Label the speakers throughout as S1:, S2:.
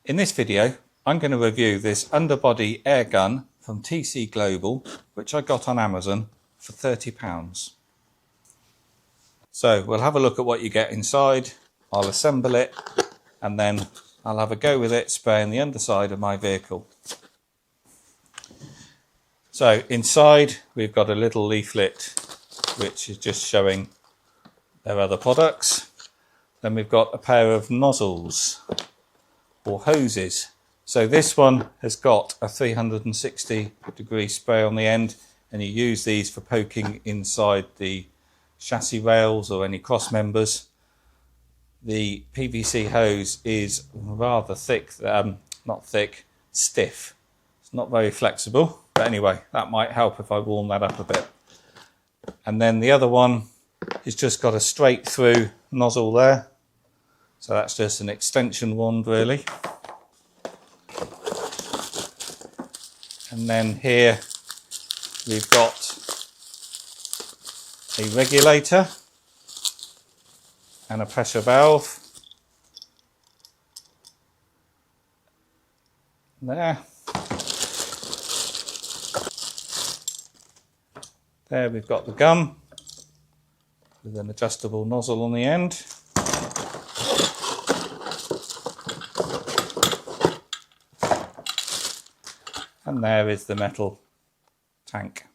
S1: In this video, I'm going to review this underbody air gun from TCP Global, which I got on Amazon for £30. So we'll have a look at what you get inside, I'll assemble it, and then I'll have a go with it spraying the underside of my vehicle. So inside we've got a little leaflet which is just showing their other products. Then we've got a pair of nozzles or hoses. So this one has got a 360-degree spray on the end, and you use these for poking inside the chassis rails or any cross members. The PVC hose is rather thick, not thick, stiff. It's not very flexible, but anyway, that might help if I warm that up a bit. And then the other one has just got a straight through nozzle there. So that's just an extension wand really. And then here we've got a regulator and a pressure valve. There. There we've got the gun with an adjustable nozzle on the end. And there is the metal tank.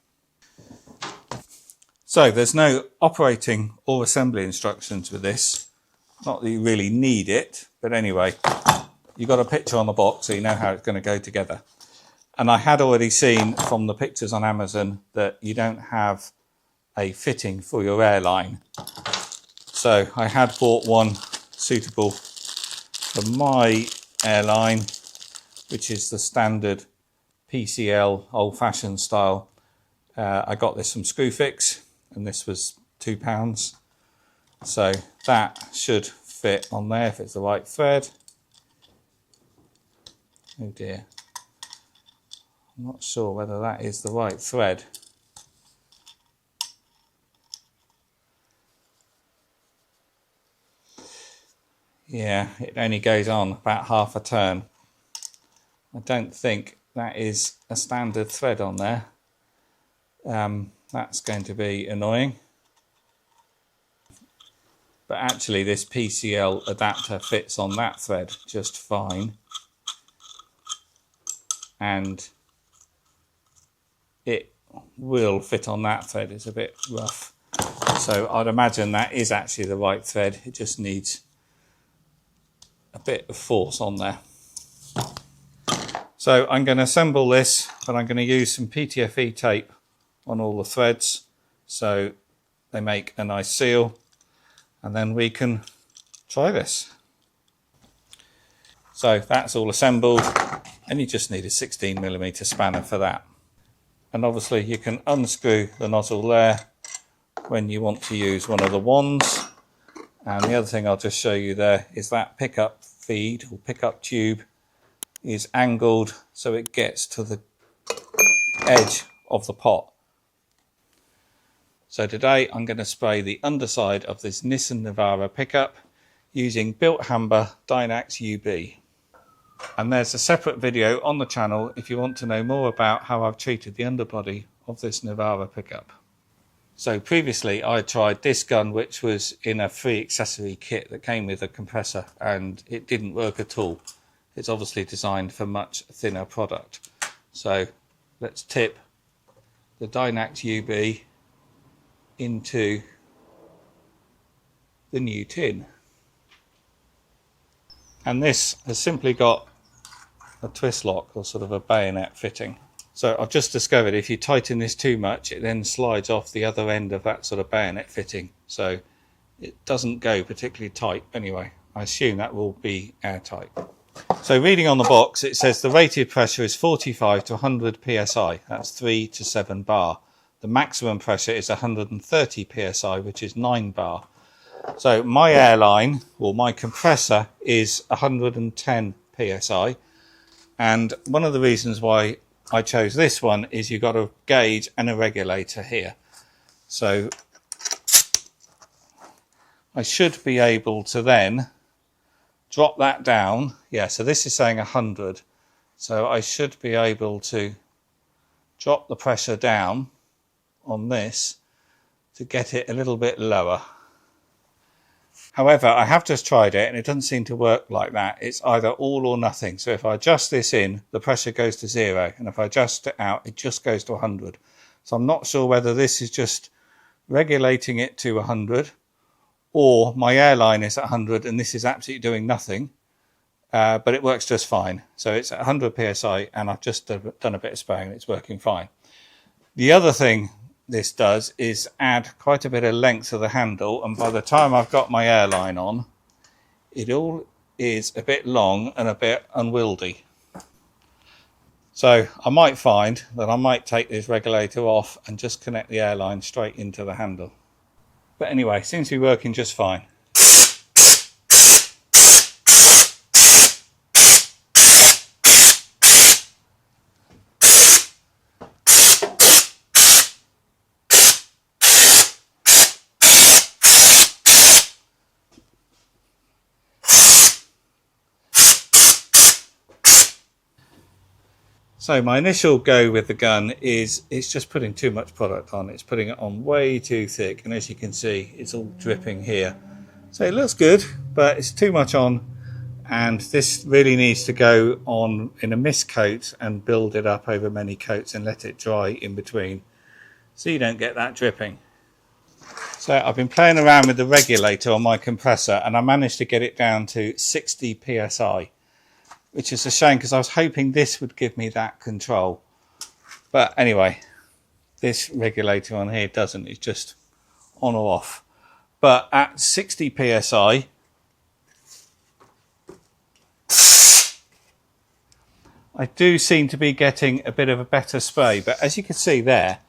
S1: So there's no operating or assembly instructions with this. Not that you really need it, but anyway, you've got a picture on the box so you know how it's going to go together. And I had already seen from the pictures on Amazon that you don't have a fitting for your airline. So I had bought one suitable for my airline, which is the standard PCL old-fashioned style. I got this from Screwfix and this was £2. So that should fit on there if it's the right thread. Oh dear. I'm not sure whether that is the right thread. Yeah, it only goes on about half a turn. I don't think that is a standard thread on there. That's going to be annoying. But actually this PCL adapter fits on that thread just fine. And it will fit on that thread. It's a bit rough. So I'd imagine that is actually the right thread. It just needs a bit of force on there. So I'm going to assemble this, but I'm going to use some PTFE tape on all the threads so they make a nice seal, and then we can try this. So that's all assembled, and you just need a 16mm spanner for that. And obviously you can unscrew the nozzle there when you want to use one of the wands. And the other thing I'll just show you there is that pickup feed or pickup tube is angled so it gets to the edge of the pot. So today I'm going to spray the underside of this Nissan Navara pickup using Bilt Hamber Dynax-UB. And there's a separate video on the channel if you want to know more about how I've treated the underbody of this Navara pickup. So previously I tried this gun, which was in a free accessory kit that came with a compressor, and it didn't work at all. It's obviously designed for much thinner product. So let's tip the Dynax-UB into the new tin. And this has simply got a twist lock or sort of a bayonet fitting. So I've just discovered if you tighten this too much, it then slides off the other end of that sort of bayonet fitting. So it doesn't go particularly tight anyway. I assume that will be airtight. So reading on the box, it says the rated pressure is 45 to 100 psi. That's 3 to 7 bar. The maximum pressure is 130 psi, which is 9 bar. So my airline, or my compressor, is 110 psi. And one of the reasons why I chose this one is you've got a gauge and a regulator here. So I should be able to then drop that down. Yeah, so this is saying 100. So I should be able to drop the pressure down on this to get it a little bit lower. However, I have just tried it and it doesn't seem to work like that. It's either all or nothing. So if I adjust this in, the pressure goes to 0. And if I adjust it out, it just goes to 100. So I'm not sure whether this is just regulating it to 100 or my airline is at 100 and this is absolutely doing nothing. But it works just fine. So it's at 100 psi and I've just done a bit of spraying and it's working fine. The other thing this does is add quite a bit of length to the handle, and by the time I've got my airline on, it all is a bit long and a bit unwieldy. So I might find that I might take this regulator off and just connect the airline straight into the handle. But anyway, seems to be working just fine. So my initial go with the gun is it's just putting too much product on. It's putting it on way too thick, and as you can see, it's all dripping here. So it looks good, but it's too much on, and this really needs to go on in a mist coat and build it up over many coats and let it dry in between so you don't get that dripping. So I've been playing around with the regulator on my compressor and I managed to get it down to 60 psi. Which is a shame because I was hoping this would give me that control. But anyway, this regulator on here doesn't. It's just on or off. But at 60 psi, I do seem to be getting a bit of a better spray. But as you can see there,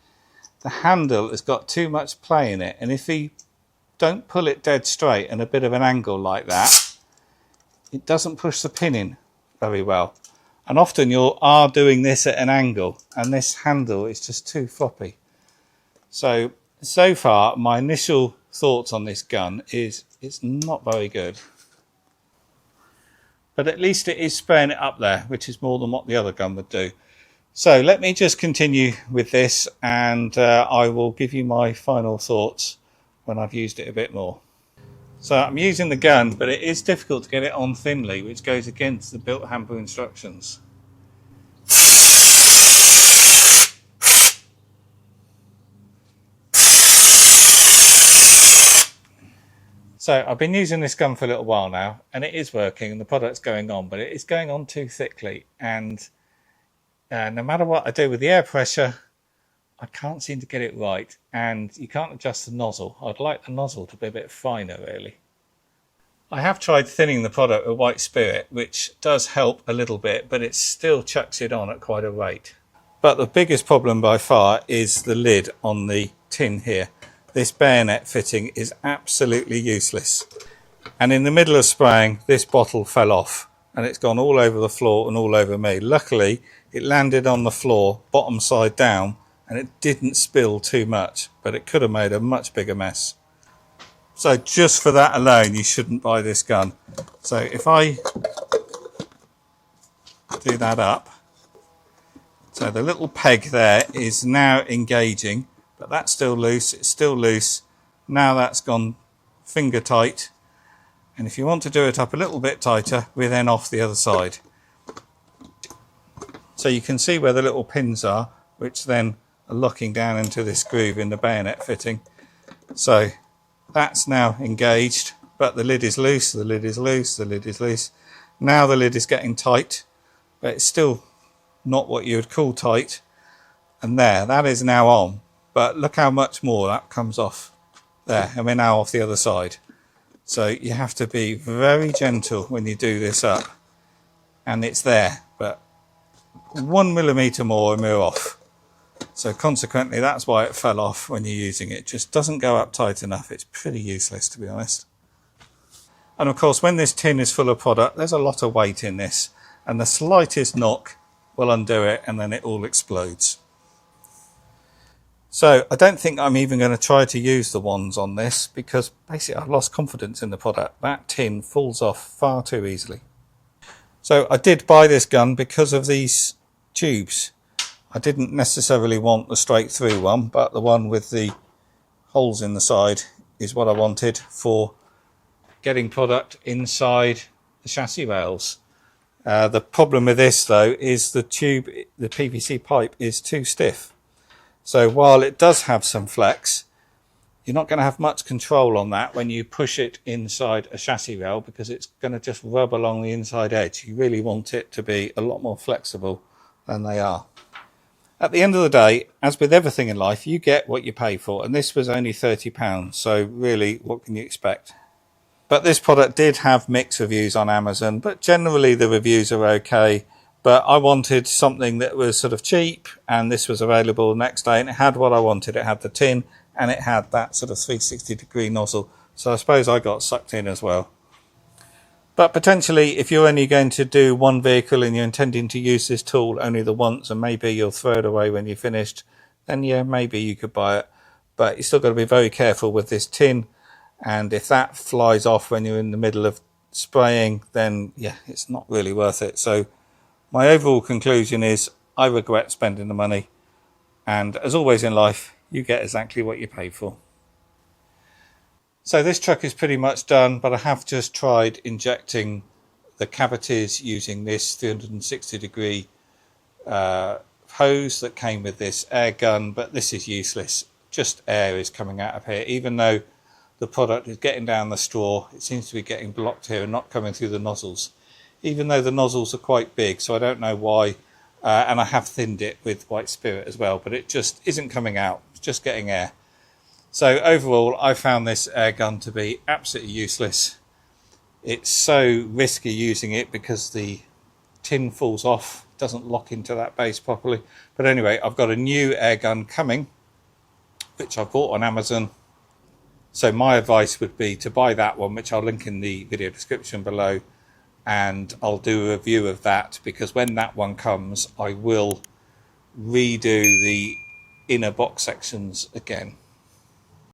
S1: the handle has got too much play in it. And if you don't pull it dead straight and a bit of an angle like that, it doesn't push the pin in very well, and often you are doing this at an angle and this handle is just too floppy. So far my initial thoughts on this gun is it's not very good, but at least it is spraying it up there, which is more than what the other gun would do. So let me just continue with this and I will give you my final thoughts when I've used it a bit more. So I'm using the gun, but it is difficult to get it on thinly, which goes against the Bilt Hamber instructions. So I've been using this gun for a little while now, and it is working, and the product's going on, but it is going on too thickly, and no matter what I do with the air pressure, I can't seem to get it right, and you can't adjust the nozzle. I'd like the nozzle to be a bit finer, really. I have tried thinning the product with white spirit, which does help a little bit, but it still chucks it on at quite a rate. But the biggest problem by far is the lid on the tin here. This bayonet fitting is absolutely useless. And in the middle of spraying, this bottle fell off, and it's gone all over the floor and all over me. Luckily, it landed on the floor, bottom side down, and it didn't spill too much, but it could have made a much bigger mess. So just for that alone, you shouldn't buy this gun. So if I do that up, so the little peg there is now engaging, but that's still loose, it's still loose. Now that's gone finger tight. And if you want to do it up a little bit tighter, we're then off the other side. So you can see where the little pins are, which then are locking down into this groove in the bayonet fitting. So that's now engaged, but the lid is loose, the lid is loose, the lid is loose. Now the lid is getting tight, but it's still not what you would call tight. And there, that is now on. But look how much more that comes off there, and we're now off the other side. So you have to be very gentle when you do this up. And it's there, but 1 millimetre more and we're off. So consequently, that's why it fell off when you're using it. It just doesn't go up tight enough. It's pretty useless, to be honest. And of course, when this tin is full of product, there's a lot of weight in this, and the slightest knock will undo it, and then it all explodes. So I don't think I'm even going to try to use the wands on this, because basically I've lost confidence in the product. That tin falls off far too easily. So I did buy this gun because of these tubes. I didn't necessarily want the straight through one, but the one with the holes in the side is what I wanted for getting product inside the chassis rails. The problem with this though is the tube, the PVC pipe is too stiff. So while it does have some flex, you're not going to have much control on that when you push it inside a chassis rail, because it's going to just rub along the inside edge. You really want it to be a lot more flexible than they are. At the end of the day, as with everything in life, you get what you pay for, and this was only £30, so really what can you expect? But this product did have mixed reviews on Amazon, but generally the reviews are okay. But I wanted something that was sort of cheap, and this was available the next day, and it had what I wanted. It had the tin, and it had that sort of 360-degree nozzle. So I suppose I got sucked in as well. But potentially, if you're only going to do one vehicle and you're intending to use this tool only the once, and maybe you'll throw it away when you're finished, then yeah, maybe you could buy it. But you still got to be very careful with this tin. And if that flies off when you're in the middle of spraying, then yeah, it's not really worth it. So my overall conclusion is I regret spending the money, and as always in life, you get exactly what you pay for. So this truck is pretty much done, but I have just tried injecting the cavities using this 360-degree hose that came with this air gun, but this is useless. Just air is coming out of here. Even though the product is getting down the straw, it seems to be getting blocked here and not coming through the nozzles. Even though the nozzles are quite big, so I don't know why, and I have thinned it with white spirit as well, but it just isn't coming out, it's just getting air. So overall, I found this air gun to be absolutely useless. It's so risky using it because the tin falls off, doesn't lock into that base properly. But anyway, I've got a new air gun coming, which I bought on Amazon. So my advice would be to buy that one, which I'll link in the video description below. And I'll do a review of that, because when that one comes, I will redo the inner box sections again.